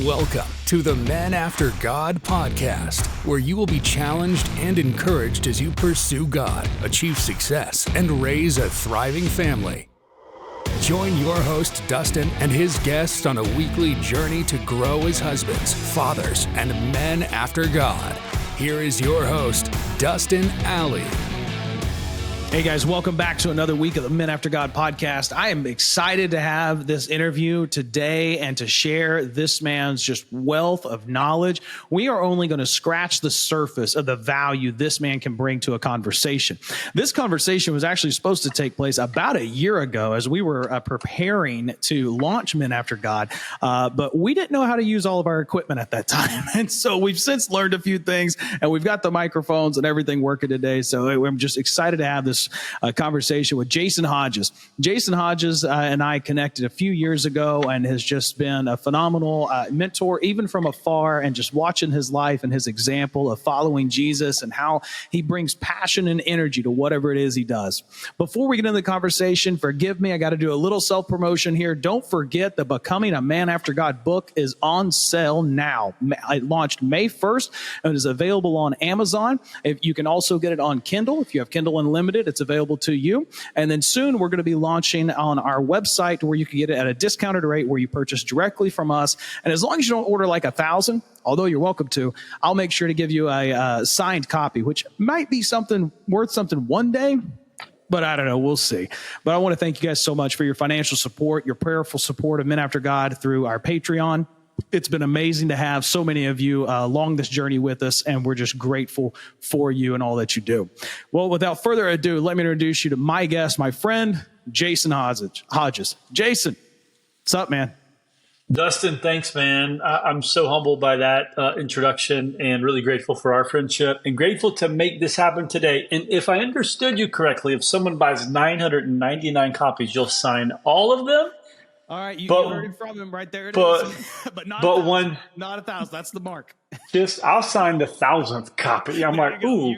Welcome to the Men After God podcast, where you will be challenged and encouraged as you pursue God, achieve success, and raise a thriving family. Join your host, Dustin, and his guests on a weekly journey to grow as husbands, fathers, and men after God. Here is your host, Dustin Alley. Hey guys, welcome back to another week of the Men After God podcast. I am excited to have this interview today and to share this man's just wealth of knowledge. We are only going to scratch the surface of the value this man can bring to a conversation. This conversation was actually supposed to take place about a year ago as we were preparing to launch Men After God, but we didn't know how to use all of our equipment at that time. And so we've since learned a few things, and we've got the microphones and everything working today. So I'm just excited to have this conversation with Jason Hodges. Jason Hodges and I connected a few years ago and has just been a phenomenal mentor, even from afar, and just watching his life and his example of following Jesus and how he brings passion and energy to whatever it is he does. Before we get into the conversation, forgive me, I got to do a little self-promotion here. Don't forget the Becoming a Man After God book is on sale now. It launched May 1st and is available on Amazon. If you can also get it on Kindle. If you have Kindle Unlimited, it's available to you. And then soon we're going to be launching on our website where you can get it at a discounted rate where you purchase directly from us. And as long as you don't order like 1,000, although you're welcome to, I'll make sure to give you a signed copy, which might be something worth something one day. But I don't know. We'll see. But I want to thank you guys so much for your financial support, your prayerful support of Men After God through our Patreon. It's been amazing to have so many of you along this journey with us, and we're just grateful for you and all that you do. Well, without further ado, let me introduce you to my guest, my friend, Jason Hodges. Jason, what's up, man? Dustin, thanks, man. I'm so humbled by that introduction and really grateful for our friendship and grateful to make this happen today. And if I understood you correctly, if someone buys 999 copies, you'll sign all of them? All right, you heard it from him right there. It is. But not 1,000. That's the mark. I'll sign the 1,000th copy. I'm like, ooh.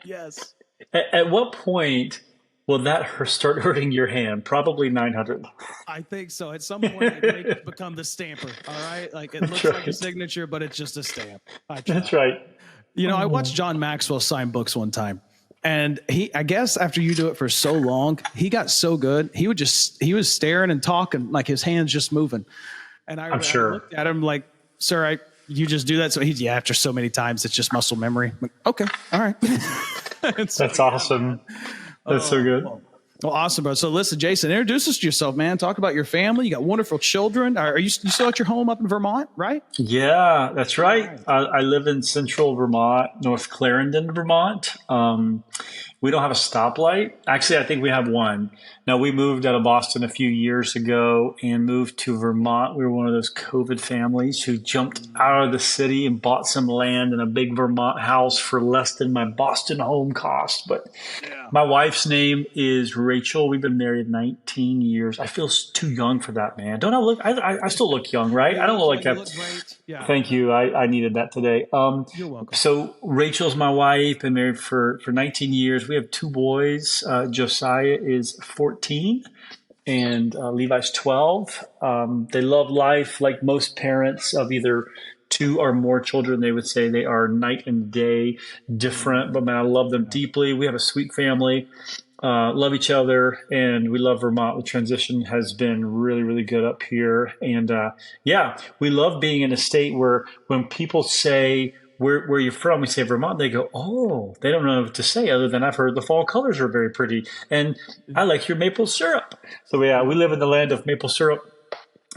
Yes. At what point will that start hurting your hand? Probably 900. I think so. At some point, it may become the stamper. All right, like it looks like a signature, but it's just a stamp. That's right. You know, I watched John Maxwell sign books one time. And I guess after you do it for so long, he got so good. He was staring and talking like his hands just moving. And I looked at him like, sir, you just do that. So after so many times, it's just muscle memory. I'm like, okay. All right. That's awesome. That's so good. Well, awesome, bro. So listen, Jason, introduce us to yourself, man. Talk about your family. You got wonderful children. Are you still at your home up in Vermont, right? Yeah, that's right. I live in central Vermont, North Clarendon, Vermont. We don't have a stoplight. Actually, I think we have one. Now, we moved out of Boston a few years ago and moved to Vermont. We were one of those COVID families who jumped out of the city and bought some land in a big Vermont house for less than my Boston home cost. But my wife's name is Rachel. We've been married 19 years. I feel too young for that, man. Don't I look? I still look young, right? I don't look like that. Yeah. Thank you. I needed that today. You're welcome. So Rachel's my wife. Been married for 19 years. We have two boys. Josiah is 14 and Levi's 12. They love life like most parents of either two or more children. They would say they are night and day different, but man, I love them deeply. We have a sweet family. Love each other, and we love Vermont. The transition has been really, really good up here. And we love being in a state where when people say, where you're from, we say Vermont, they go, oh, they don't know what to say other than I've heard the fall colors are very pretty. And I like your maple syrup. So we live in the land of maple syrup.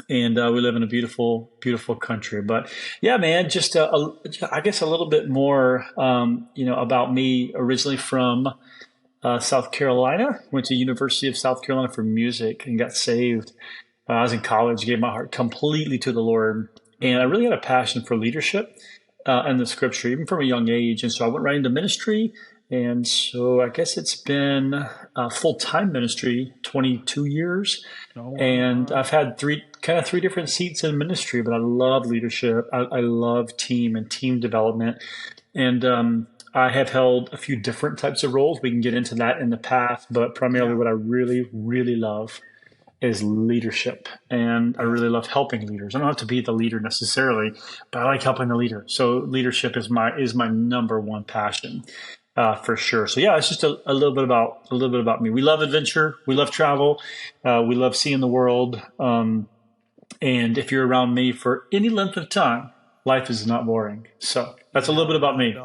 And we live in a beautiful, beautiful country. But yeah, man, just I guess a little bit more, about me. Originally from South Carolina, went to University of South Carolina for music and got saved. I was in college, gave my heart completely to the Lord. And I really had a passion for leadership and the scripture, even from a young age. And so I went right into ministry. And so I guess it's been full-time ministry, 22 years. Oh, wow. And I've had three different seats in ministry, but I love leadership. I love team and team development. And I have held a few different types of roles. We can get into that in the path, but primarily what I really, really love is leadership. And I really love helping leaders. I don't have to be the leader necessarily, but I like helping the leader. So leadership is my number one passion, for sure. So yeah, it's just a little bit about me. We love adventure. We love travel. We love seeing the world. And if you're around me for any length of time, life is not boring. So that's a little bit about me.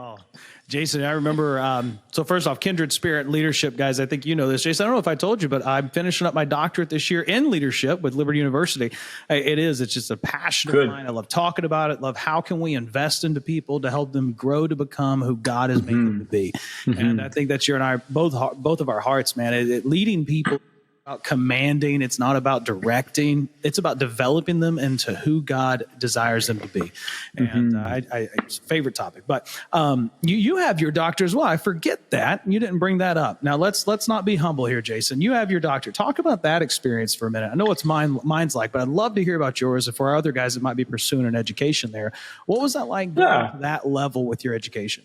Jason, I remember, so first off, kindred spirit leadership, guys. I think you know this. Jason, I don't know if I told you, but I'm finishing up my doctorate this year in leadership with Liberty University. It's just a passion of mine. I love talking about it. Love how can we invest into people to help them grow to become who God has made them to be. And I think that's you and I, both of our hearts, man. Leading people about commanding. It's not about directing. It's about developing them into who God desires them to be. And it's a favorite topic. But you have your doctor as well. I forget that. You didn't bring that up. Now let's not be humble here, Jason. You have your doctor. Talk about that experience for a minute. I know what mine's like, but I'd love to hear about yours. And for our other guys that might be pursuing an education there, what was that like going to that level with your education?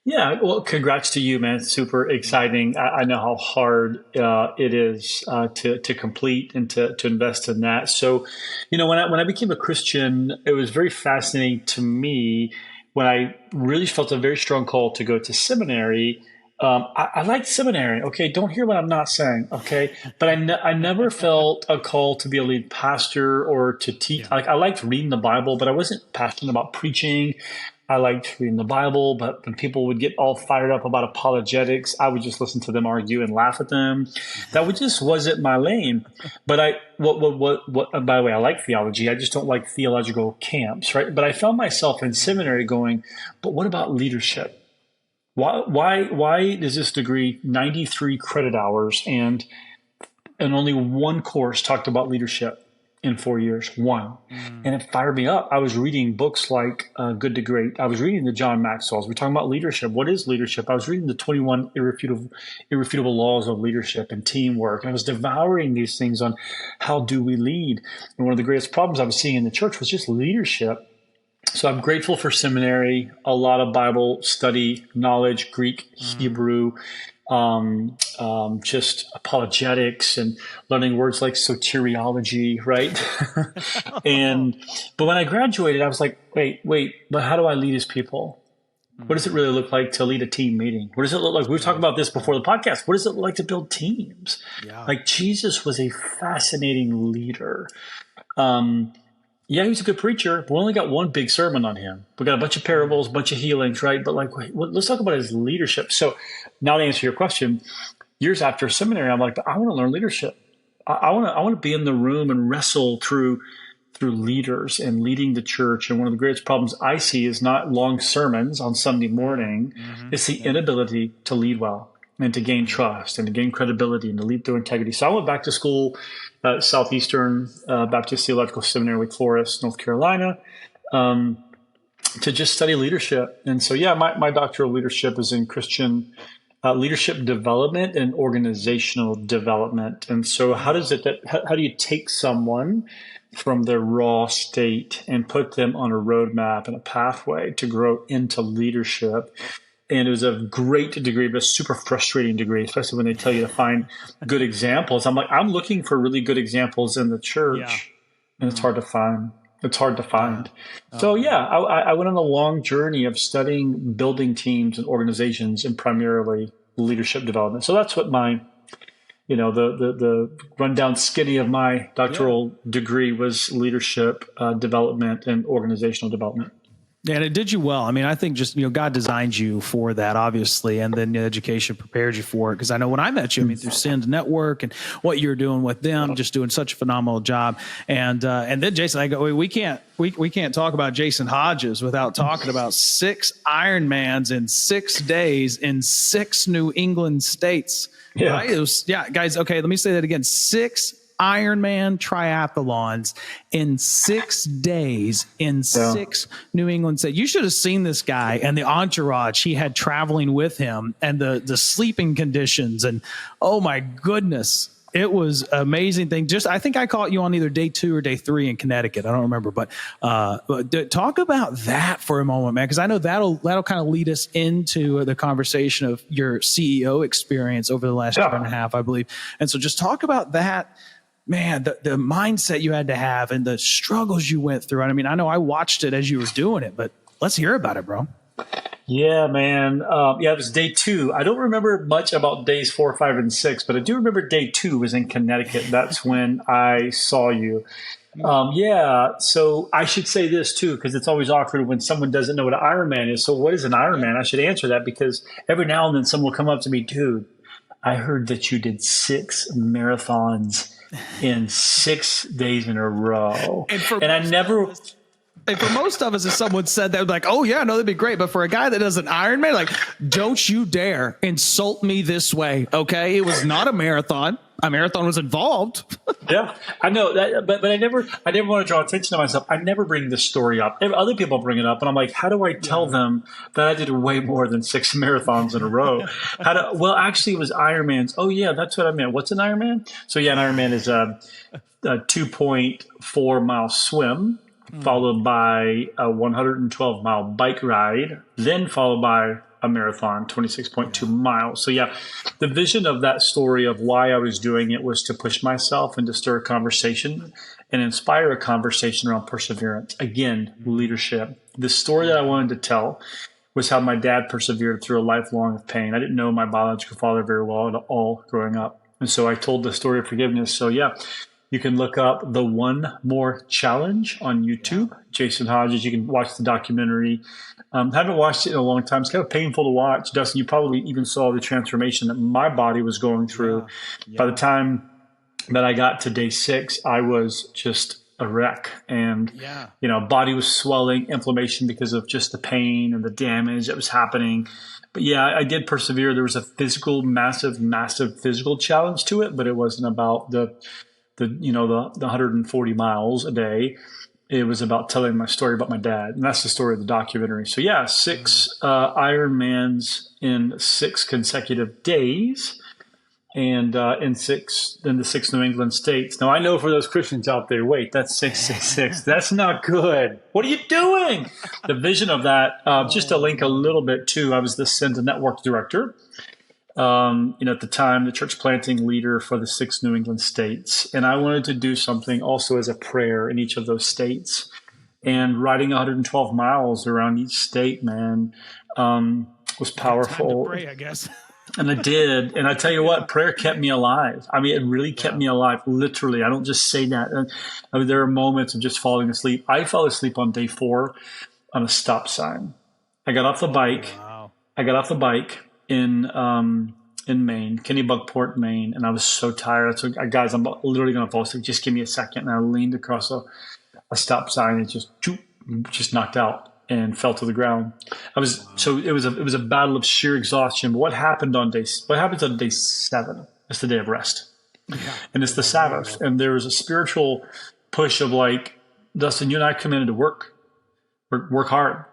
Yeah, well, congrats to you, man. It's super exciting. I know how hard it is to complete and to invest in that. So, when I became a Christian, it was very fascinating to me when I really felt a very strong call to go to seminary. I liked seminary. Okay, don't hear what I'm not saying. Okay, but I never felt a call to be a lead pastor or to teach. Yeah. I liked reading the Bible, but I wasn't passionate about preaching. I liked reading the Bible, but when people would get all fired up about apologetics, I would just listen to them argue and laugh at them. That just wasn't my lane. But by the way, I like theology. I just don't like theological camps, right? But I found myself in seminary going, but what about leadership? Why does this degree 93 credit hours and only one course talked about leadership? In 4 years, one. And it fired me up. I was reading books like Good to Great. I was reading the John Maxwell's. We're talking about leadership. What is leadership? I was reading the 21 irrefutable laws of leadership and teamwork. And I was devouring these things on how do we lead. And one of the greatest problems I was seeing in the church was just leadership. So I'm grateful for seminary, a lot of Bible study, knowledge, Greek, Hebrew, just apologetics and learning words like soteriology, right? But when I graduated, I was like, wait, but how do I lead his people? What does it really look like to lead a team meeting? What does it look like? We were talking about this before the podcast. What does it look like to build teams? Yeah. Like Jesus was a fascinating leader. Yeah, he was a good preacher. We only got one big sermon on him. We got a bunch of parables, a bunch of healings, right? But let's talk about his leadership. So now to answer your question, years after seminary, I'm like, I want to learn leadership. I want to be in the room and wrestle through leaders and leading the church. And one of the greatest problems I see is not long sermons on Sunday morning. It's the inability to lead well and to gain trust and to gain credibility and to lead through integrity. So I went back to school at Southeastern Baptist Theological Seminary, Wake Forest, North Carolina, to just study leadership. And so, my doctoral leadership is in Christian leadership development and organizational development. And so how do you take someone from their raw state and put them on a roadmap and a pathway to grow into leadership? And it was a great degree, but a super frustrating degree, especially when they tell you to find good examples. I'm like, I'm looking for really good examples in the church, and it's hard to find. So I went on a long journey of studying building teams and organizations and primarily leadership development. So that's what my, the rundown skinny of my doctoral degree was leadership development and organizational development. Yeah, and it did you well. I mean, I think just, God designed you for that, obviously, and then education prepared you for it. Because I know when I met you, through Send Network and what you're doing with them, just doing such a phenomenal job. And then Jason, I go, we can't talk about Jason Hodges without talking about 6 Ironmans in 6 days in 6 New England states. Yeah, right? Guys. Okay, let me say that again: 6 Ironman triathlons in 6 days in 6 New England states. You should have seen this guy and the entourage he had traveling with him and the sleeping conditions. And oh my goodness, it was an amazing thing. I think I caught you on either day 2 or day 3 in Connecticut. I don't remember, but talk about that for a moment, man, because I know that'll kind of lead us into the conversation of your CEO experience over the last year and a half, I believe. And so just talk about that. man, the mindset you had to have and the struggles you went through. I mean, I know I watched it as you were doing it, but let's hear about it, bro. Yeah, man. It was day 2. I don't remember much about days 4, 5, and 6, but I do remember day 2 was in Connecticut. That's when I saw you. So I should say this too, because it's always awkward when someone doesn't know what an Ironman is. So what is an Ironman? I should answer that, because every now and then someone will come up to me, dude, I heard that you did 6 marathons in 6 days in a row. And I never... And for most of us, if someone said that, like, oh, yeah, no, that'd be great. But for a guy that does an Ironman, like, don't you dare insult me this way, okay? It was not a marathon. A marathon was involved. Yeah, I know that, but I never want to draw attention to myself. I never bring this story up. Other people bring it up, and I'm like, how do I tell them that I did way more than 6 marathons in a row? Well, actually, it was Ironmans. Oh, yeah, that's what I meant. What's an Ironman? So, yeah, an Ironman is a 2.4 mile swim, followed by a 112-mile bike ride, then followed by a marathon, 26.2 miles. So yeah, the vision of that story of why I was doing it was to push myself and to stir a conversation and inspire a conversation around perseverance. Again, leadership. The story that I wanted to tell was how my dad persevered through a lifelong of pain. I didn't know my biological father very well at all growing up. And so I told the story of forgiveness. So yeah, you can look up the One More Challenge on YouTube. Jason Hodges. You can watch the documentary. Haven't watched it in a long time. It's kind of painful to watch. Dustin, you probably even saw the transformation that my body was going through. By the time that I got to day 6, I was just a wreck. And, body was swelling, inflammation because of just the pain and the damage that was happening. But yeah, I did persevere. There was a massive physical challenge to it, but it wasn't about the 140 miles a day. It was about telling my story about my dad. And that's the story of the documentary. So yeah, 6 Ironmans in 6 consecutive days, and in the 6 New England states. Now I know for those Christians out there, wait, that's 666. That's not good. What are you doing? The vision of that, just to link a little bit too, I was the Send Network director. At the time, the church planting leader for the 6 New England states. And I wanted to do something also as a prayer in each of those states. And riding 112 miles around each state, man, was powerful. Time to pray, I guess. And I did. And I tell you what, prayer kept me alive. I mean, it really kept me alive, literally. I don't just say that. I mean, there are moments of just falling asleep. I fell asleep on day 4 on a stop sign. I got off the bike. Wow. In Maine, Kennebunkport, Maine, and I was so tired. So, guys, I'm literally going to fall asleep. Just give me a second. And I leaned across a stop sign and just knocked out and fell to the ground. So it was a battle of sheer exhaustion. But what happens on day 7? It's the day of rest, and it's the Sabbath. And there was a spiritual push of like, Dustin, you and I commanded to work hard,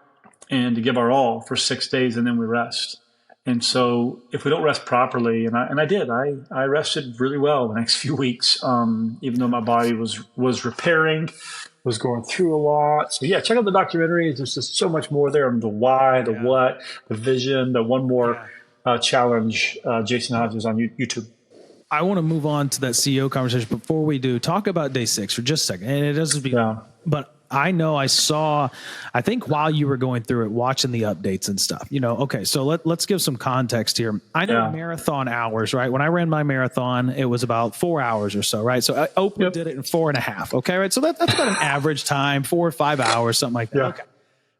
and to give our all for 6 days, and then we rest. And so if we don't rest properly, and I did, I rested really well the next few weeks, even though my body was repairing, was going through a lot. So yeah, check out the documentary. There's just so much more there. The why, the what, the vision, the One More Challenge, Jason Hodges on YouTube. I want to move on to that CEO conversation. Before we do, talk about day 6 for just a second. And it doesn't be, but I know I think while you were going through it, watching the updates and stuff, okay, so let's give some context here. I know marathon hours, right? When I ran my marathon, it was about 4 hours or so, right? So Oprah did it in 4.5. Okay. Right. So that's about an average time, 4 or 5 hours, something like that. Okay.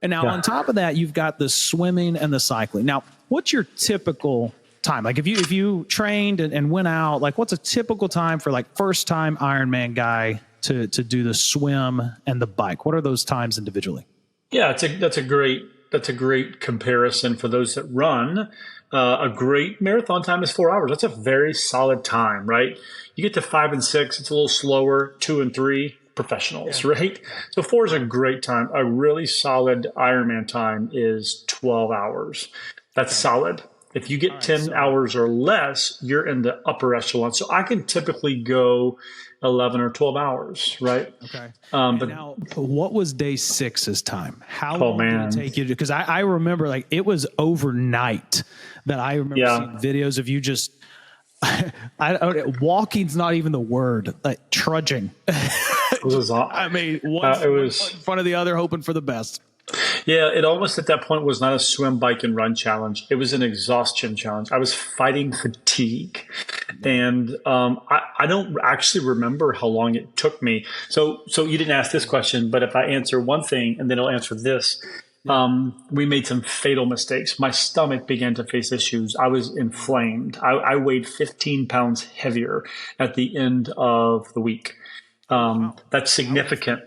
And now on top of that, you've got the swimming and the cycling. Now, what's your typical time? Like if you trained and went out, like what's a typical time for like first time Ironman guy to do the swim and the bike? What are those times individually? Yeah, that's a great comparison for those that run. A great marathon time is 4 hours. That's a very solid time, right? You get to 5 and 6, it's a little slower. 2 and 3, professionals, right? So 4 is a great time. A really solid Ironman time is 12 hours. That's solid. If you get 10 hours or less, you're in the upper echelon. So I can typically go 11 or 12 hours, right? Okay. But now, what was day 6's time? How long did it take you to? Because I remember like it was overnight that I remember seeing videos of you just Walking's not even the word. Like trudging. It was, I mean, one foot in front of the other, hoping for the best. yeah, it almost at that point was not a swim, bike, and run challenge. It was an exhaustion challenge. I was fighting fatigue. And I don't actually remember how long it took me. So you didn't ask this question, but if I answer one thing and then I'll answer this, we made some fatal mistakes. My stomach began to face issues. I was inflamed. I weighed 15 pounds heavier at the end of the week. That's significant.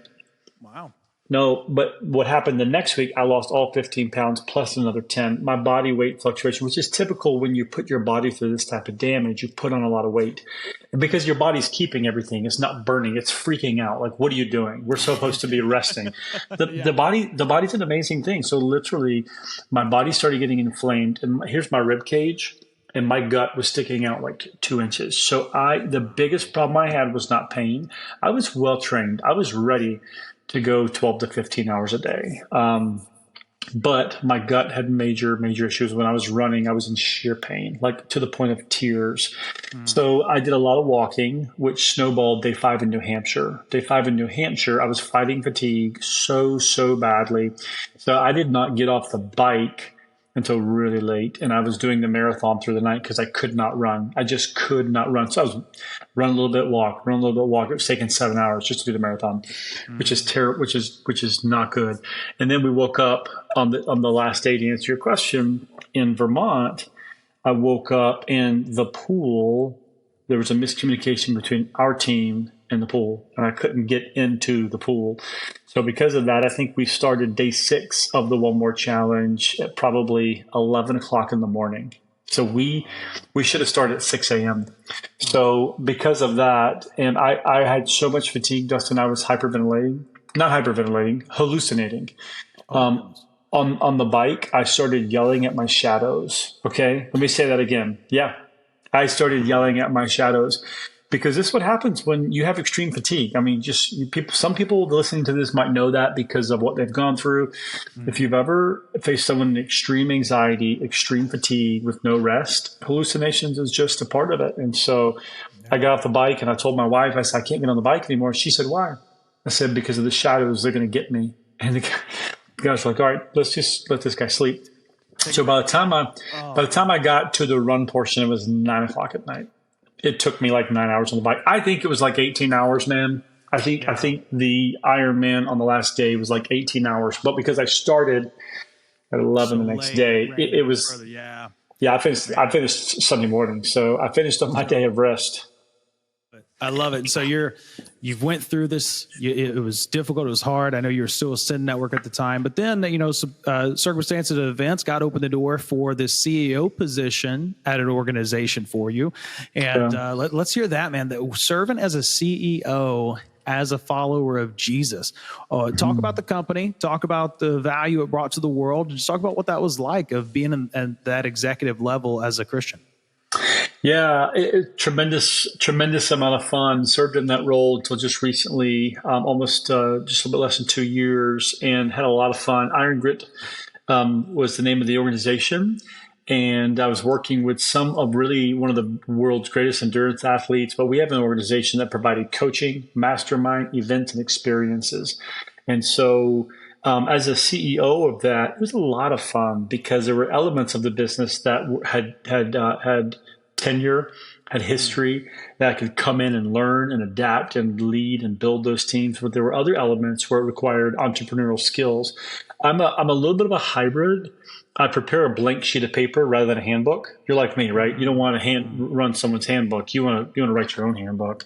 Wow. No, but what happened the next week, I lost all 15 pounds plus another 10. My body weight fluctuation, which is typical when you put your body through this type of damage, you put on a lot of weight. And because your body's keeping everything, it's not burning, it's freaking out. Like, what are you doing? We're supposed to be resting. The body's an amazing thing. So literally, my body started getting inflamed. And here's my rib cage. And my gut was sticking out like 2 inches. So the biggest problem I had was not pain. I was well trained. I was ready to go 12 to 15 hours a day. But my gut had major issues. When I was running, I was in sheer pain, like to the point of tears. So I did a lot of walking, which snowballed day 5 in New Hampshire. Day 5 in New Hampshire, I was fighting fatigue so badly. So I did not get off the bike until really late. And I was doing the marathon through the night because I could not run. I just could not run. So I was run a little bit, walk, run a little bit, walk. It was taking 7 hours just to do the marathon, which is terrible, which is not good. And then we woke up on the last day, to answer your question, in Vermont. I woke up in the pool. There was a miscommunication between our team and the pool, and I couldn't get into the pool. So because of that, I think we started day 6 of the One More Challenge at probably 11 o'clock in the morning. So we should have started at 6 a.m. So because of that, and I had so much fatigue, Dustin, I was hallucinating. On the bike, I started yelling at my shadows. Okay, let me say that again. Yeah, I started yelling at my shadows. Because this is what happens when you have extreme fatigue. I mean, some people listening to this might know that because of what they've gone through. If you've ever faced someone in extreme anxiety, extreme fatigue with no rest, hallucinations is just a part of it. And so I got off the bike and I told my wife, I said, I can't get on the bike anymore. She said, why? I said, because of the shadows, they're going to get me. And the guy's like, all right, let's just let this guy sleep. So by the time I got to the run portion, it was 9 o'clock at night. It took me like 9 hours on the bike. I think it was like 18 hours, man. I think the Ironman on the last day was like 18 hours. But because I started at 11 the next day, it was further, I finished Sunday morning. So I finished on my day of rest. I love it. So you've went through this. It was difficult. It was hard. I know you were still a Sin Network at the time, but then, some circumstances and events got open the door for this CEO position at an organization for you. And let's hear that, man. That serving as a CEO, as a follower of Jesus. Talk about the company, talk about the value it brought to the world, and just talk about what that was like of being at that executive level as a Christian. Yeah, tremendous amount of fun. Served in that role until just recently, almost just a little bit less than 2 years, and had a lot of fun. Iron Grit was the name of the organization, and I was working with some of really one of the world's greatest endurance athletes. But we have an organization that provided coaching, mastermind, events, and experiences. And so as a CEO of that, it was a lot of fun because there were elements of the business that had tenure, had history, that I could come in and learn and adapt and lead and build those teams. But there were other elements where it required entrepreneurial skills. I'm a little bit of a hybrid. I prepare a blank sheet of paper rather than a handbook. You're like me, right? You don't want to run someone's handbook. You want to write your own handbook.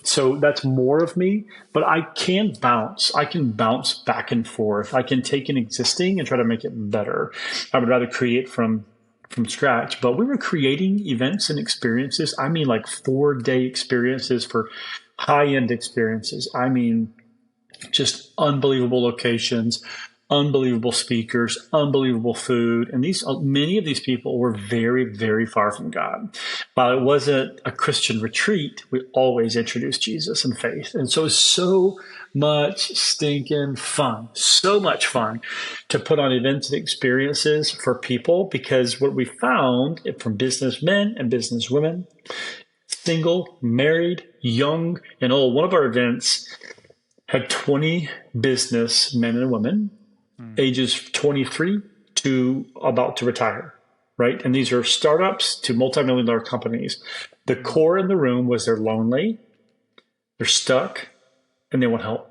So that's more of me. But I can bounce. I can bounce back and forth. I can take an existing and try to make it better. I would rather create from scratch. But we were creating events and experiences. I mean, like 4-day experiences for high-end experiences. I mean, just unbelievable locations, unbelievable speakers, unbelievable food. And many of these people were very, very far from God. While it wasn't a Christian retreat, we always introduced Jesus and faith. And so it's so much stinking fun, so much fun to put on events and experiences for people, because what we found from businessmen and businesswomen, single, married, young, and old, one of our events had 20 businessmen and women, ages 23 to about to retire, right? And these are startups to multi-million-dollar companies. The core in the room was they're lonely, they're stuck, and they want help.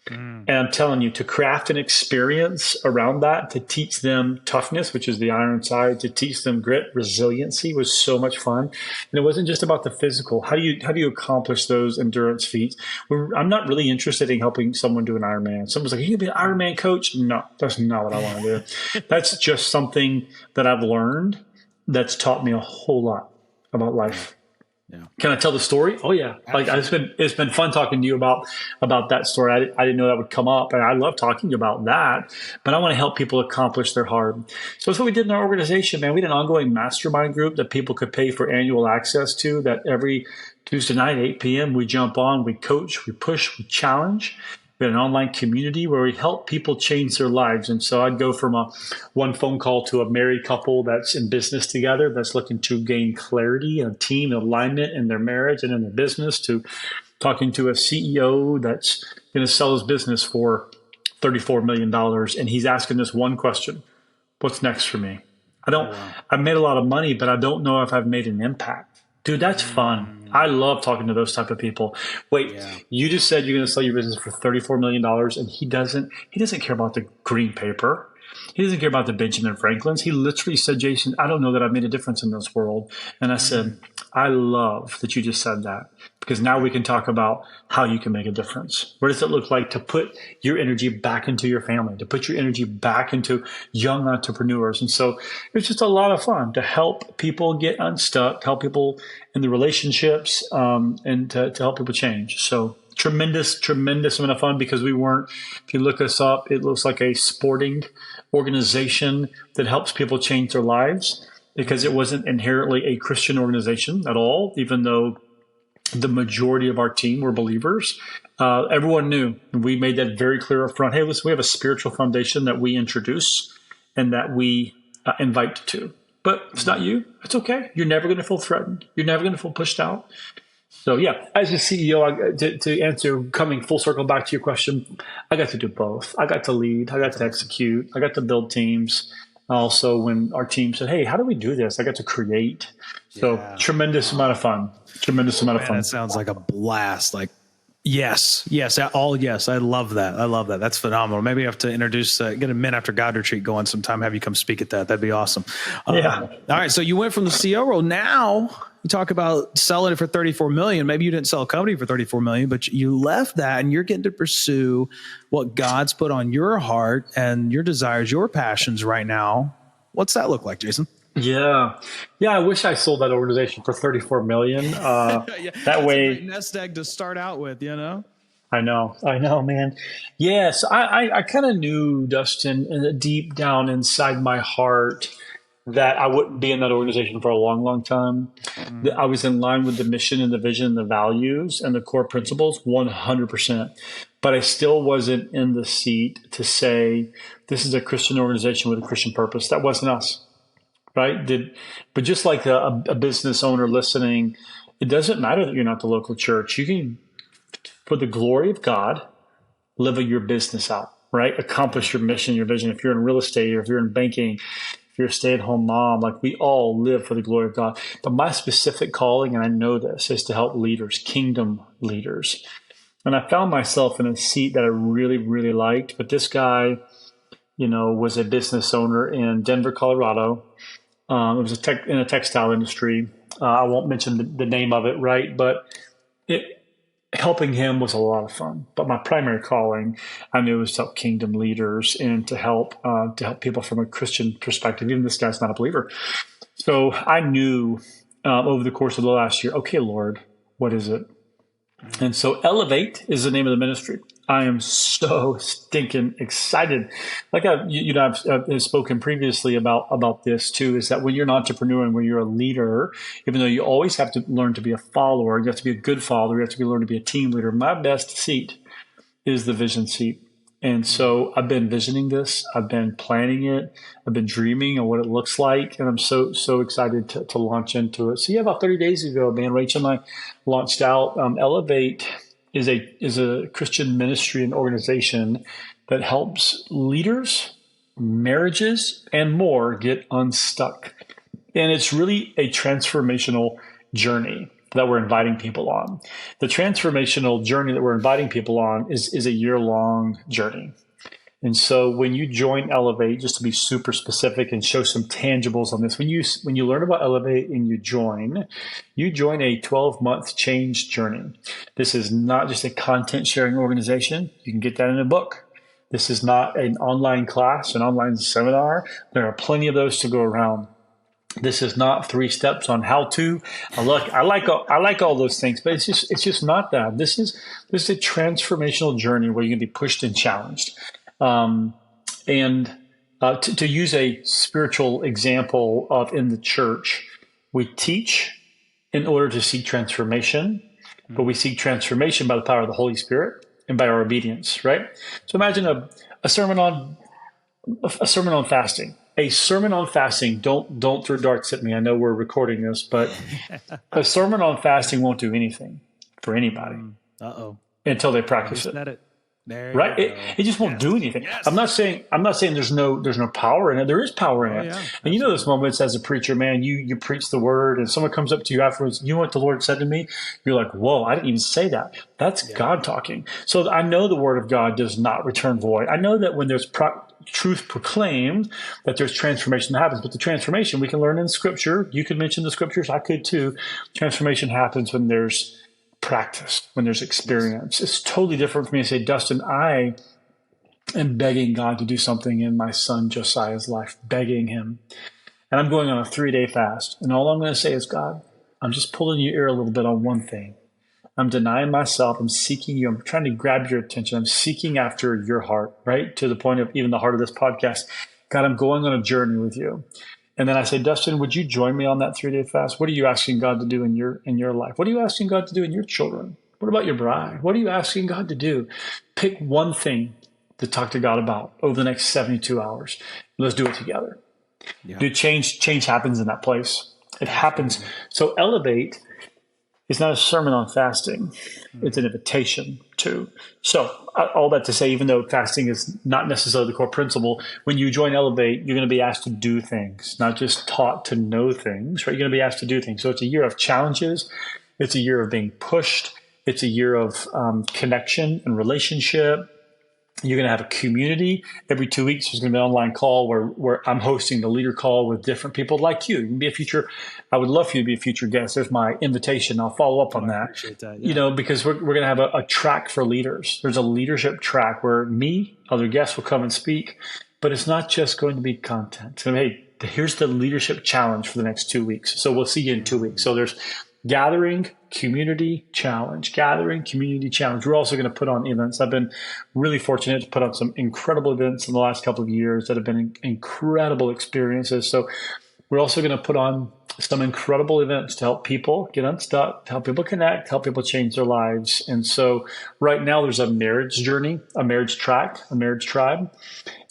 And I'm telling you, to craft an experience around that, to teach them toughness, which is the iron side, to teach them grit, resiliency, was so much fun. And it wasn't just about the physical. How do you accomplish those endurance feats? I'm not really interested in helping someone do an Ironman. Someone's like, "You can be an Ironman coach?" No, that's not what I want to do. That's just something that I've learned that's taught me a whole lot about life. Yeah. Can I tell the story? Oh yeah. Like it's been fun talking to you about that story. I didn't know that would come up, and I love talking about that, but I want to help people accomplish their heart. So that's what we did in our organization, man. We had an ongoing mastermind group that people could pay for annual access to, that every Tuesday night, 8 p.m. we jump on, we coach, we push, we challenge. We had an online community where we help people change their lives. And so I'd go from one phone call to a married couple that's in business together, that's looking to gain clarity and team alignment in their marriage and in their business, to talking to a CEO that's going to sell his business for $34 million. And he's asking this one question: what's next for me? I've made a lot of money, but I don't know if I've made an impact. Dude, that's fun. I love talking to those type of people. Wait, you just said you're going to sell your business for $34 million, and he doesn't care about the green paper. He doesn't care about the Benjamin Franklins. He literally said, "Jason, I don't know that I've made a difference in this world." And I said, I love that you just said that, because now we can talk about how you can make a difference. What does it look like to put your energy back into your family, to put your energy back into young entrepreneurs? And so it's just a lot of fun to help people get unstuck, help people in the relationships, and to help people change. So tremendous amount of fun, because if you look us up, it looks like a sporting organization that helps people change their lives, because it wasn't inherently a Christian organization at all, even though the majority of our team were believers. Everyone knew, and we made that very clear up front. Hey, listen, we have a spiritual foundation that we introduce and that we invite to. But it's not you. It's okay. You're never going to feel threatened. You're never going to feel pushed out. So yeah, as a CEO, to answer, coming full circle back to your question, I got to do both. I got to lead. I got to execute. I got to build teams. Also, when our team said, "Hey, how do we do this?" I got to create. So tremendous amount of fun. Tremendous amount of fun. That sounds like a blast. Like, yes. I love that. That's phenomenal. Maybe I have to get a Men After God retreat going sometime. Have you come speak at that. That'd be awesome. All right. So you went from the CEO role. Now you talk about selling it for $34 million. Maybe you didn't sell a company for $34 million, but you left that and you're getting to pursue what God's put on your heart and your desires, your passions right now. What's that look like, Jason? Yeah. I wish I sold that organization for $34 million. That way, a great nest egg to start out with, you know? I know, man. Yes, I kind of knew, Dustin, deep down inside my heart, that I wouldn't be in that organization for a long, long time. That I was in line with the mission and the vision and the values and the core principles 100%. But I still wasn't in the seat to say, this is a Christian organization with a Christian purpose. That wasn't us. Right? But just like a business owner listening, it doesn't matter that you're not the local church. You can, for the glory of God, live your business out, right? Accomplish your mission, your vision. If you're in real estate, or if you're in banking, if you're a stay-at-home mom, like, we all live for the glory of God. But my specific calling, and I know this, is to help leaders, kingdom leaders. And I found myself in a seat that I really, really liked. But this guy, was a business owner in Denver, Colorado. It was in a textile industry. I won't mention the name of it, right? But helping him was a lot of fun. But my primary calling, I knew, was to help kingdom leaders and to help people from a Christian perspective. Even this guy's not a believer. So I knew over the course of the last year, okay, Lord, what is it? And so Elevate is the name of the ministry. I am so stinking excited. Like I've spoken previously about this too, is that when you're an entrepreneur and when you're a leader, even though you always have to learn to be a follower, you have to be a good follower, you have to learn to be a team leader. My best seat is the vision seat. And so I've been visioning this. I've been planning it. I've been dreaming of what it looks like. And I'm so excited to launch into it. So yeah, about 30 days ago, man, Rachel and I launched out. Elevate is a Christian ministry and organization that helps leaders, marriages, and more get unstuck. And it's really a transformational journey that we're inviting people on. The transformational journey that we're inviting people on is a year-long journey. And so when you join Elevate, just to be super specific and show some tangibles on this, when you learn about Elevate and you join a 12-month change journey. This is not just a content sharing organization. You can get that in a book. This is not an online class, an online seminar. There are plenty of those to go around. This is not 3 steps on how to. I like all those things, but it's just not that. This is a transformational journey where you're going to be pushed and challenged. To use a spiritual example of in the church, we teach in order to seek transformation, but we seek transformation by the power of the Holy Spirit and by our obedience. Right. So imagine a sermon on fasting. A sermon on fasting, don't throw darts at me. I know we're recording this, but a sermon on fasting won't do anything for anybody until they practice it. Right? It just won't do anything. Yes. I'm not saying there's no power in it. There is power in it. Yeah, and you know those moments as a preacher, man, you preach the word and someone comes up to you afterwards, you know what the Lord said to me? You're like, whoa, I didn't even say that. That's God talking. So I know the word of God does not return void. I know that when there's truth proclaimed, that there's transformation that happens. But the transformation we can learn in Scripture. You could mention the Scriptures. I could too. Transformation happens when there's practice, when there's experience. It's totally different for me to say, Dustin, I am begging God to do something in my son Josiah's life, begging him. And I'm going on a 3-day fast. And all I'm going to say is, God, I'm just pulling your ear a little bit on one thing. I'm denying myself. I'm seeking you. I'm trying to grab your attention. I'm seeking after your heart, right? To the point of even the heart of this podcast. God, I'm going on a journey with you. And then I say, Dustin, would you join me on that 3-day fast? What are you asking God to do in your life? What are you asking God to do in your children? What about your bride? What are you asking God to do? Pick one thing to talk to God about over the next 72 hours. Let's do it together. Yeah. Dude, change happens in that place. It happens. So Elevate is not a sermon on fasting. It's an invitation to. So all that to say, even though fasting is not necessarily the core principle, when you join Elevate, you're going to be asked to do things, not just taught to know things, right? You're going to be asked to do things. So it's a year of challenges. It's a year of being pushed. It's a year of connection and relationship. You're going to have a community. Every 2 weeks, there's going to be an online call where I'm hosting the leader call with different people like you. You can be a future. I would love for you to be a future guest. There's my invitation. I'll follow up on that. I appreciate that. Yeah. Because we're going to have a track for leaders. There's a leadership track where other guests will come and speak, but it's not just going to be content. So, hey, here's the leadership challenge for the next 2 weeks. So we'll see you in 2 weeks. So there's gathering, community challenge. We're also going to put on events. I've been really fortunate to put on some incredible events in the last couple of years that have been incredible experiences. So we're also going to put on some incredible events to help people get unstuck, to help people connect, help people change their lives. And so right now there's a marriage journey, a marriage track, a marriage tribe,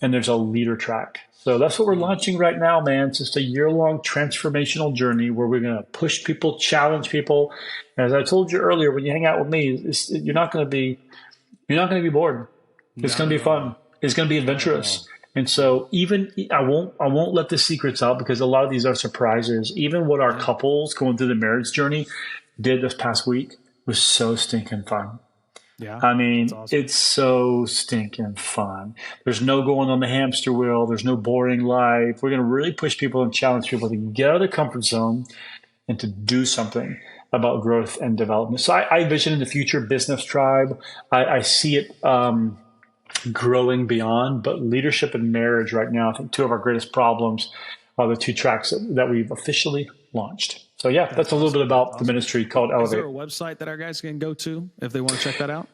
and there's a leader track. So that's what we're launching right now, man. It's just a year-long transformational journey where we're going to push people, challenge people. And as I told you earlier, when you hang out with me, you're not going to be bored. It's going to be fun. It's going to be adventurous. And so I won't let the secrets out because a lot of these are surprises. Even what our couples going through the marriage journey did this past week was so stinking fun. Yeah, I mean, awesome. It's so stinking fun. There's no going on the hamster wheel. There's no boring life. We're going to really push people and challenge people to get out of their comfort zone and to do something about growth and development. So I envision in the future business tribe. I see it growing beyond, but leadership and marriage right now, I think 2 of our greatest problems are the 2 tracks that we've officially launched. So yeah, that's a little bit about the ministry called Elevate. Is there a website that our guys can go to if they want to check that out?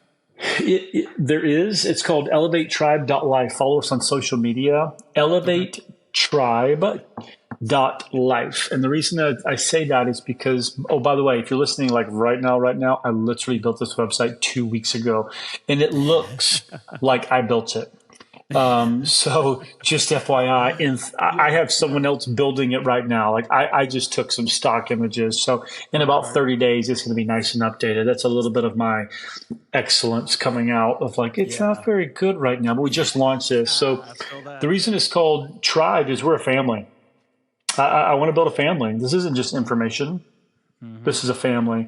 There is. It's called elevatetribe.life. Follow us on social media. Elevatetribe.life. And the reason that I say that is because, oh, by the way, if you're listening like right now, I literally built this website 2 weeks ago, and it looks like I built it. So just FYI, I have someone else building it right now. Like I just took some stock images. So in about 30 days, it's going to be nice and updated. That's a little bit of my excellence coming out of like, it's not very good right now, but we just launched this. So the reason it's called Tribe is we're a family. I want to build a family. This isn't just information. This is a family.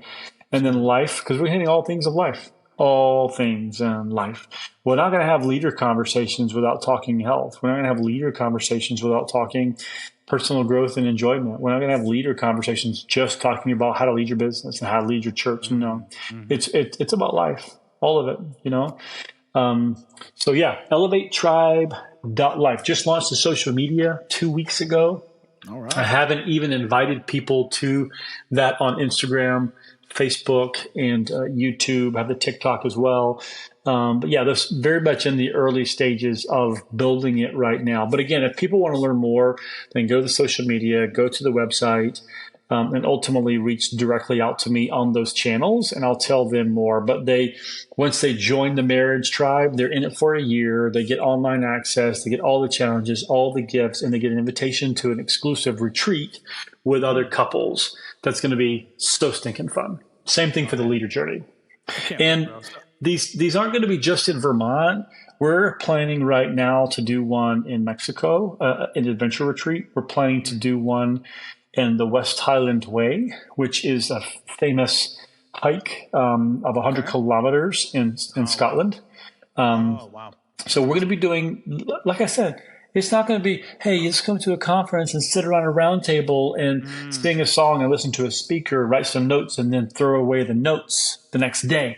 And then life, because we're hitting all things of life. All things in life. We're not going to have leader conversations without talking health. We're not going to have leader conversations without talking personal growth and enjoyment. We're not going to have leader conversations just talking about how to lead your business and how to lead your church. No, it's about life, all of it, you know? So yeah, elevatetribe.life. Just launched the social media 2 weeks ago. All right. I haven't even invited people to that on Instagram, Facebook, and YouTube. I have the TikTok as well. But yeah, that's very much in the early stages of building it right now. But again, if people want to learn more, then go to the social media, go to the website, and ultimately reach directly out to me on those channels, and I'll tell them more. But once they join the Marriage Tribe, they're in it for a year. They get online access. They get all the challenges, all the gifts, and they get an invitation to an exclusive retreat with other couples. That's going to be so stinking fun. Same thing for the leader journey. And these aren't going to be just in Vermont. We're planning right now to do one in Mexico, an adventure retreat. We're planning to do one in the West Highland Way, which is a famous hike of 100 kilometers in Scotland. So we're going to be doing, like I said, it's not going to be, hey, just come to a conference and sit around a round table and sing a song and listen to a speaker, write some notes, and then throw away the notes the next day.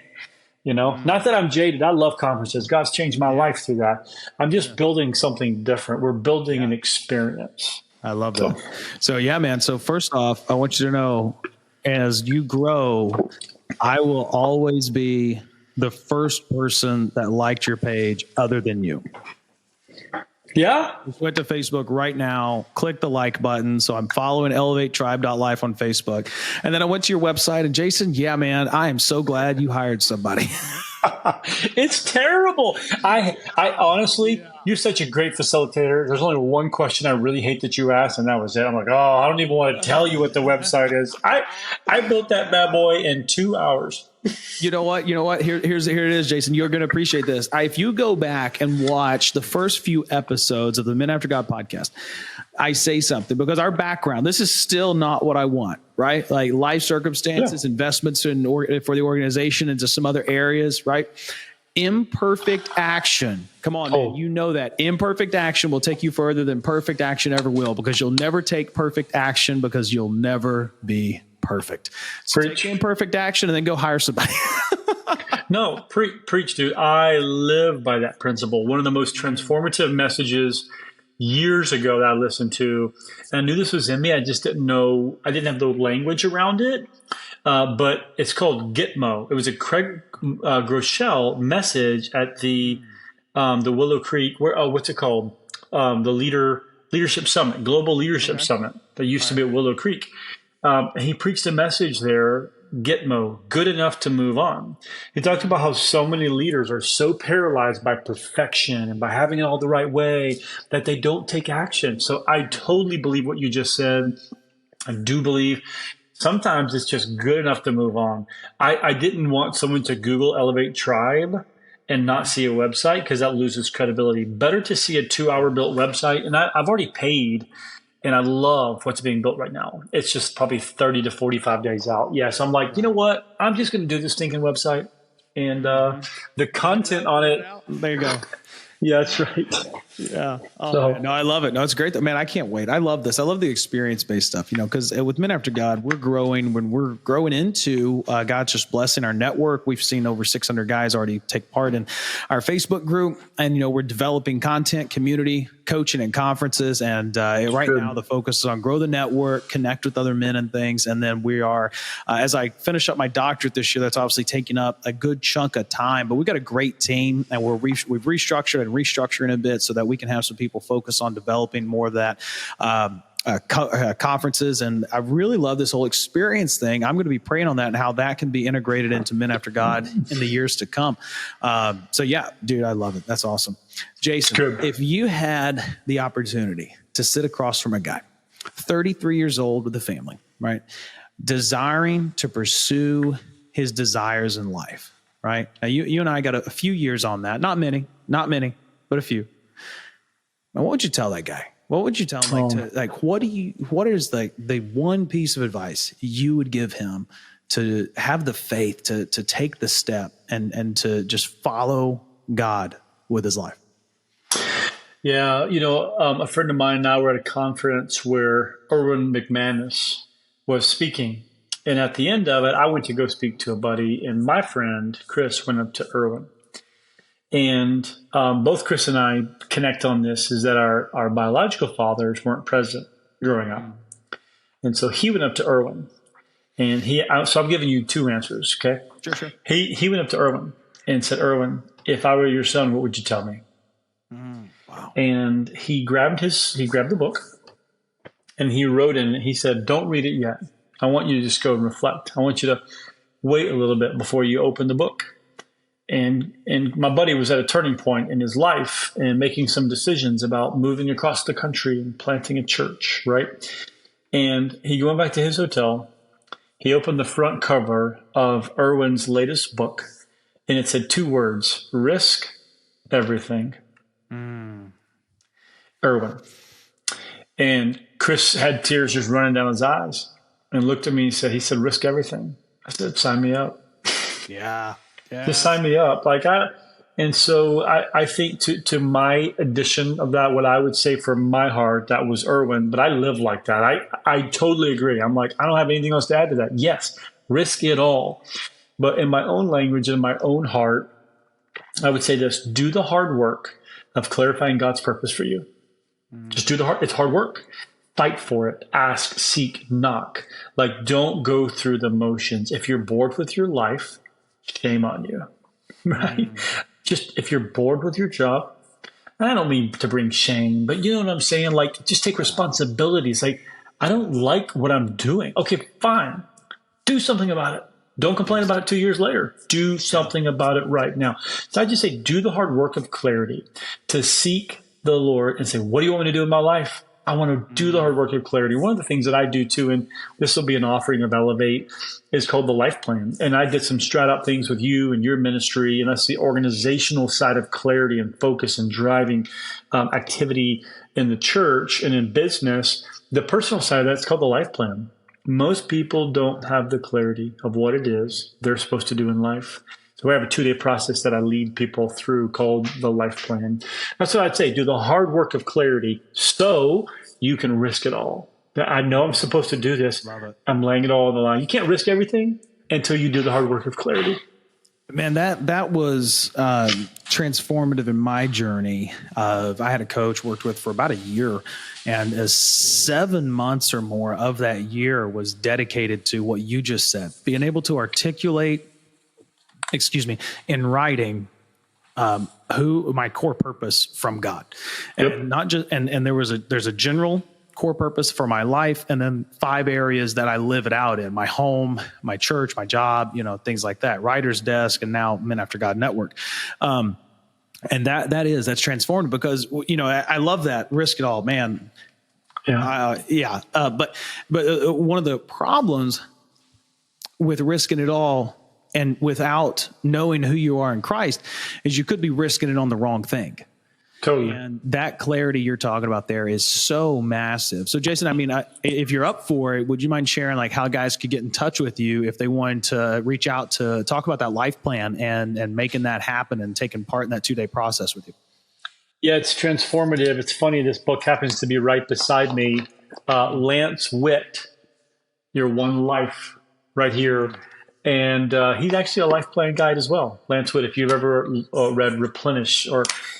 You know, not that I'm jaded. I love conferences. God's changed my life through that. I'm just building something different. We're building an experience. I love that. So yeah, man. So first off, I want you to know, as you grow, I will always be the first person that liked your page other than you. Yeah. Just went to Facebook right now, click the like button. So I'm following elevatetribe.life on Facebook. And then I went to your website, and Jason, yeah, man, I am so glad you hired somebody. It's terrible. I honestly, you're such a great facilitator. There's only one question I really hate that you asked, and that was it. I'm like, oh, I don't even want to tell you what the website is. I built that bad boy in 2 hours. You know what? Here it is, Jason. You're going to appreciate this. If you go back and watch the first few episodes of the Men After God podcast, I say something because our background, this is still not what I want, right? Like life circumstances, investments for the organization into some other areas, right? Imperfect action. Come on, man. You know that imperfect action will take you further than perfect action ever will, because you'll never take perfect action because you'll never be perfect. So take imperfect action and then go hire somebody. No, preach, dude. I live by that principle. One of the most transformative messages years ago that I listened to, and I knew this was in me. I just didn't know. I didn't have the language around it. But it's called Gitmo. It was a Craig Groeschel message at the Willow Creek. What's it called? The Leadership Summit, Global Leadership Summit that used to be at Willow Creek. He preached a message there, Gitmo, good enough to move on. He talked about how so many leaders are so paralyzed by perfection and by having it all the right way that they don't take action. So I totally believe what you just said. I do believe sometimes it's just good enough to move on. I didn't want someone to Google Elevate Tribe and not see a website, because that loses credibility. Better to see a 2-hour built website. And I've already paid, and I love what's being built right now. It's just probably 30 to 45 days out. Yes, I'm like, you know what? I'm just going to do this stinking website. And the content on it. There you go. Yeah, that's right. Yeah. No, I love it. No, it's great. Man, I can't wait. I love this. I love the experience-based stuff, because with Men After God, we're growing. When we're growing into God's just blessing our network. We've seen over 600 guys already take part in our Facebook group, and, we're developing content, community, coaching and conferences. And right now the focus is on grow the network, connect with other men and things. And then we are, as I finish up my doctorate this year, that's obviously taking up a good chunk of time, but we've got a great team, and we've restructured and restructuring a bit so that we can have some people focus on developing more of that conferences. And I really love this whole experience thing. I'm going to be praying on that and how that can be integrated into Men After God in the years to come. So yeah, dude, I love it. That's awesome. Jason, if you had the opportunity to sit across from a guy, 33 years old with a family, right? Desiring to pursue his desires in life, right? Now you and I got a few years on that. Not many, but a few. Now, what would you tell that guy? What would you tell him? What is the one piece of advice you would give him to have the faith to take the step and to just follow God with his life? Yeah. A friend of mine and I were at a conference where Erwin McManus was speaking. And at the end of it, I went to go speak to a buddy, and my friend, Chris, went up to Erwin. And both Chris and I connect on this, is that our biological fathers weren't present growing up. And so he went up to Erwin, and so I'm giving you two answers, okay? Sure. He went up to Erwin and said, Erwin, if I were your son, what would you tell me? Wow. And he grabbed the book, and he wrote in it, he said, don't read it yet. I want you to just go and reflect. I want you to wait a little bit before you open the book. And my buddy was at a turning point in his life and making some decisions about moving across the country and planting a church, right? And he went back to his hotel. He opened the front cover of Erwin's latest book, and it said two words: risk everything. Erwin. And Chris had tears just running down his eyes and looked at me and he said, risk everything. I said, sign me up. Yeah. Just sign me up. And so I think to my addition of that, what I would say for my heart, that was Erwin, but I live like that. I totally agree. I'm like, I don't have anything else to add to that. Yes, risk it all. But in my own language, in my own heart, I would say this: do the hard work of clarifying God's purpose for you. Just do it's hard work. Fight for it. Ask, seek, knock. Don't go through the motions. If you're bored with your life, shame on you, right? Just if you're bored with your job, and I don't mean to bring shame, but you know what I'm saying? Just take responsibilities. I don't like what I'm doing. Okay, fine. Do something about it. Don't complain about it 2 years later. Do something about it right now. So I just say, do the hard work of clarity to seek the Lord and say, what do you want me to do in my life? I want to do the hard work of clarity. One of the things that I do too, and this will be an offering of Elevate, is called the Life Plan. And I did some strat up things with you and your ministry, and that's the organizational side of clarity and focus and driving activity in the church and in business. The personal side of that's called the Life Plan. Most people don't have the clarity of what it is they're supposed to do in life. So we have a 2-day process that I lead people through called the Life Plan. That's what I'd say. Do the hard work of clarity so you can risk it all. I know I'm supposed to do this. Love it. I'm laying it all on the line. You can't risk everything until you do the hard work of clarity. Man, that was transformative in my journey. I had a coach worked with for about a year, and 7 months or more of that year was dedicated to what you just said, being able to articulate in writing, who my core purpose from God, and not just, and there's a general core purpose for my life, and then 5 areas that I live it out in: my home, my church, my job, things like that, writer's desk, and now Men After God Network. And that's transformative because, I love that risk it all, man. Yeah. But one of the problems with risking it all and without knowing who you are in Christ is you could be risking it on the wrong thing. Totally. And that clarity you're talking about there is so massive. So Jason, if you're up for it, would you mind sharing how guys could get in touch with you if they wanted to reach out to talk about that life plan and making that happen and taking part in that 2-day process with you? Yeah, it's transformative. It's funny. This book happens to be right beside me. Lance Witt, Your One Life, right here. And he's actually a life plan guide as well. Lance Wood, if you've ever read Replenish,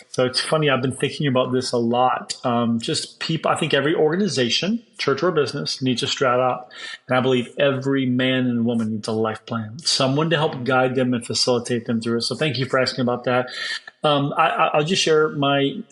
so it's funny, I've been thinking about this a lot. Just people, I think every organization, church or business, needs a strat out. And I believe every man and woman needs a life plan, someone to help guide them and facilitate them through it. So thank you for asking about that. I'll just share my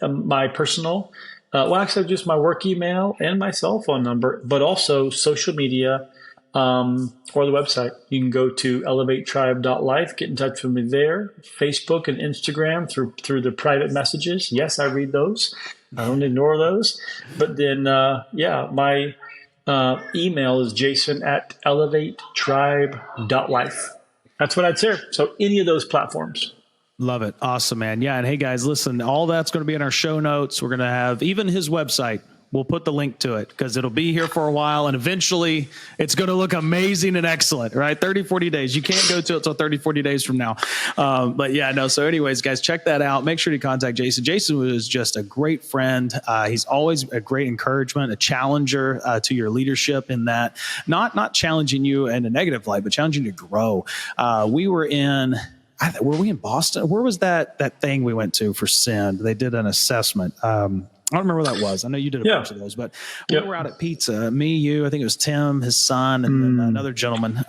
personal, actually just my work email and my cell phone number, but also social media, or the website. You can go to elevatetribe.life, get in touch with me there. Facebook and Instagram through the private messages. Yes, I read those. I don't ignore those. But then, my email is jason@elevatetribe.life. That's what I'd say. So any of those platforms. Love it. Awesome, man. Yeah. And hey, guys, listen, all that's going to be in our show notes. We're going to have even his website. We'll put the link to it because it'll be here for a while, and eventually it's going to look amazing and excellent, right? 30, 40 days. You can't go to it until 30, 40 days from now. So anyways, guys, check that out. Make sure to contact Jason. Jason was just a great friend. He's always a great encouragement, a challenger to your leadership in that, not challenging you in a negative light, but challenging you to grow. Were we in Boston? Where was that thing we went to for Send? They did an assessment. I don't remember what that was. I know you did a bunch of those, but we were out at pizza. Me, you, I think it was Tim, his son, and then another gentleman.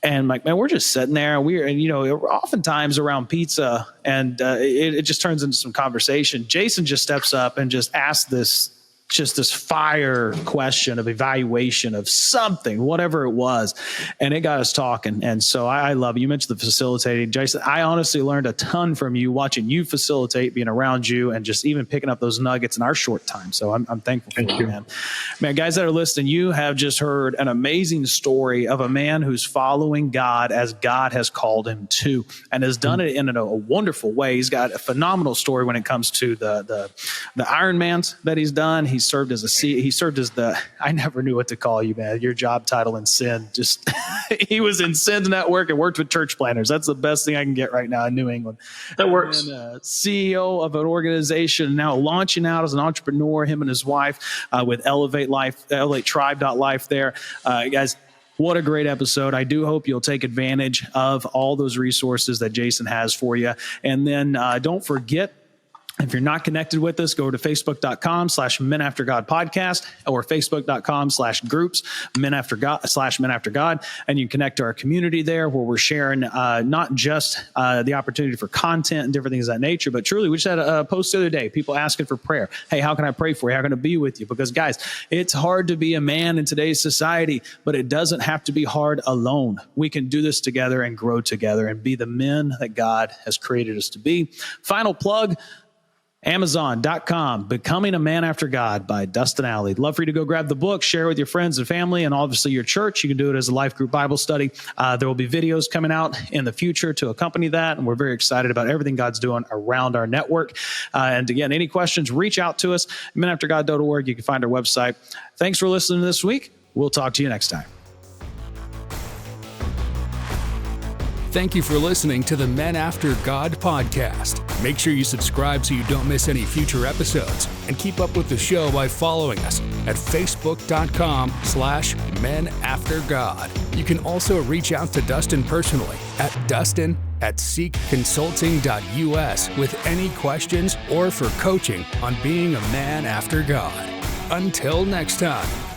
And like, man, we're just sitting there. We're oftentimes around pizza, and it just turns into some conversation. Jason just steps up and just asks this fire question of evaluation of something, whatever it was. And it got us talking. And so I love it. You mentioned the facilitating, Jason. I honestly learned a ton from you, watching you facilitate, being around you, and just even picking up those nuggets in our short time. So I'm thankful for you, man. Man, guys that are listening, you have just heard an amazing story of a man who's following God as God has called him to, and has done it in a wonderful way. He's got a phenomenal story when it comes to the Ironmans that he's done. He served as I never knew what to call you, man. Your job title in Sin, he was in Sin Network and worked with church planners. That's the best thing I can get right now in New England. That works. And, CEO of an organization, now launching out as an entrepreneur, him and his wife, with elevatetribe.life there. Guys, what a great episode. I do hope you'll take advantage of all those resources that Jason has for you. And then don't forget, if you're not connected with us, go to facebook.com/Men After God podcast or facebook.com/groups Men After God, and you can connect to our community there where we're sharing not just the opportunity for content and different things of that nature, but truly, we just had a post the other day, people asking for prayer. Hey, how can I pray for you? How can I be with you? Because guys, it's hard to be a man in today's society, but it doesn't have to be hard alone. We can do this together and grow together and be the men that God has created us to be. Final plug, Amazon.com, Becoming a Man After God by Dustin Alley. Love for you to go grab the book, share it with your friends and family, and obviously your church. You can do it as a life group Bible study. There will be videos coming out in the future to accompany that, and we're very excited about everything God's doing around our network. And again, any questions, reach out to us, menaftergod.org. You can find our website. Thanks for listening this week. We'll talk to you next time. Thank you for listening to the Men After God podcast. Make sure you subscribe so you don't miss any future episodes, and keep up with the show by following us at facebook.com/Men After God. You can also reach out to Dustin personally at Dustin@seekconsulting.us with any questions or for coaching on being a man after God. Until next time.